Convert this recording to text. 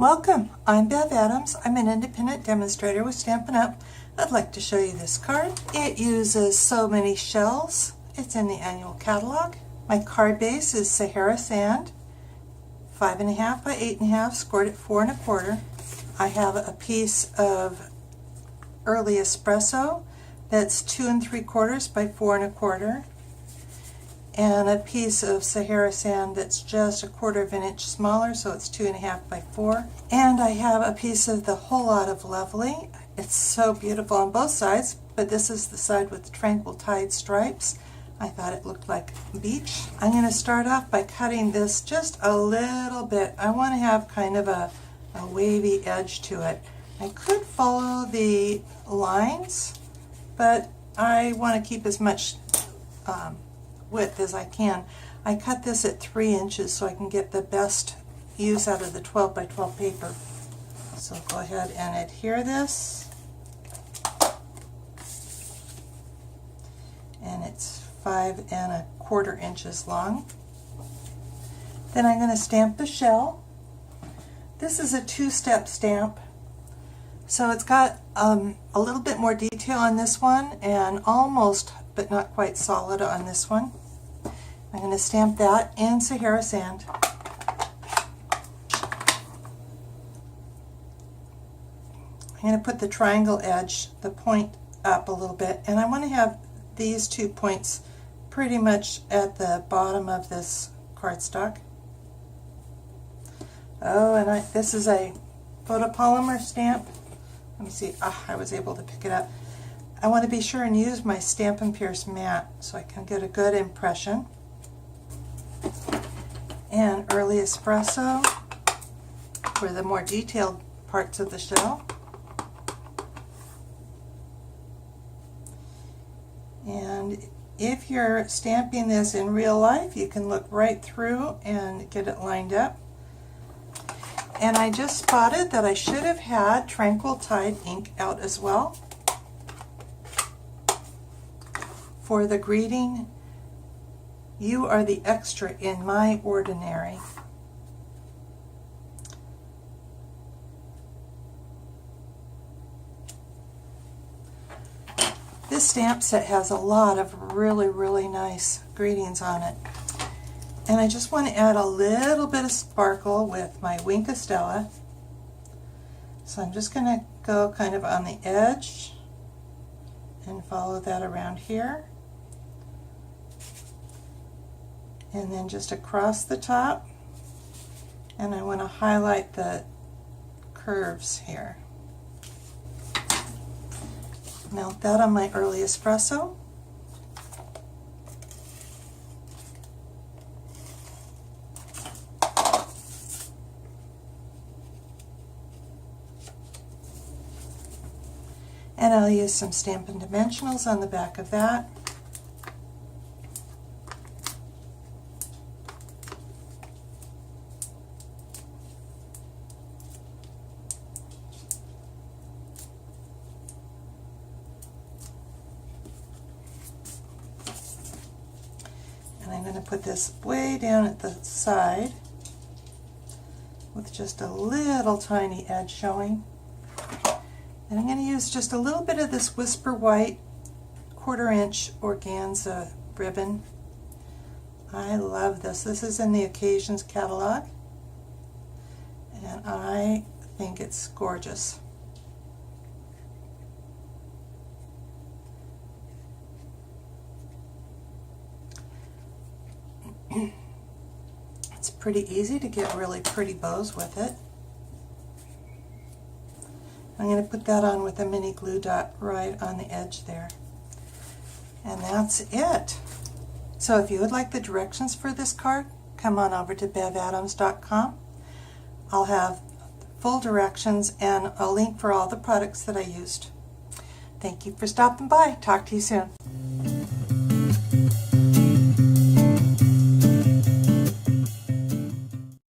Welcome, I'm Bev Adams. I'm an independent demonstrator with Stampin' Up! I'd like to show you this card. It uses so many shells. It's in the annual catalog. My card base is Sahara Sand, 5.5 by 8.5, scored at 4 1/4. I have a piece of Early Espresso that's 2 3/4 by 4 1/4. And a piece of Sahara Sand that's just 1/4 of an inch smaller, so it's 2.5 by 4. And I have a piece of the Whole Lot of Lovely. It's so beautiful on both sides, but this is the side with the Tranquil Tide stripes. I thought it looked like beach. I'm going to start off by cutting this just a little bit. I want to have kind of a wavy edge to it. I could follow the lines, but I want to keep as much width as I can. I cut this at 3 inches so I can get the best use out of the 12 by 12 paper. So go ahead and adhere this. And it's 5 1/4 inches long. Then I'm going to stamp the shell. This is a 2-step stamp. So it's got a little bit more detail on this one and almost but not quite solid on this one. I'm going to stamp that in Sahara Sand. I'm going to put the triangle edge, the point, up a little bit, and I want to have these 2 points pretty much at the bottom of this cardstock. Oh, and this is a photopolymer stamp. Let me see. I was able to pick it up. I want to be sure and use my Stampin' Pierce mat so I can get a good impression. And Early Espresso for the more detailed parts of the shell. And if you're stamping this in real life, you can look right through and get it lined up. And I just spotted that I should have had Tranquil Tide ink out as well. For the greeting, "You are the extra in my ordinary." This stamp set has a lot of really nice greetings on it. And I just want to add a little bit of sparkle with my Wink of Stella. So I'm just going to go kind of on the edge and follow that around here. And then just across the top, and I want to highlight the curves here. Mount that on my Early Espresso. And I'll use some Stampin' Dimensionals on the back of that. I'm going to put this way down at the side with just a little tiny edge showing. And I'm going to use just a little bit of this Whisper White 1/4 inch organza ribbon. I love this. This is in the Occasions catalog, and I think it's gorgeous. It's pretty easy to get really pretty bows with it. I'm going to put that on with a mini glue dot right on the edge there. And that's it. So if you would like the directions for this card, come on over to bevadams.com. I'll have full directions and a link for all the products that I used. Thank you for stopping by. Talk to you soon.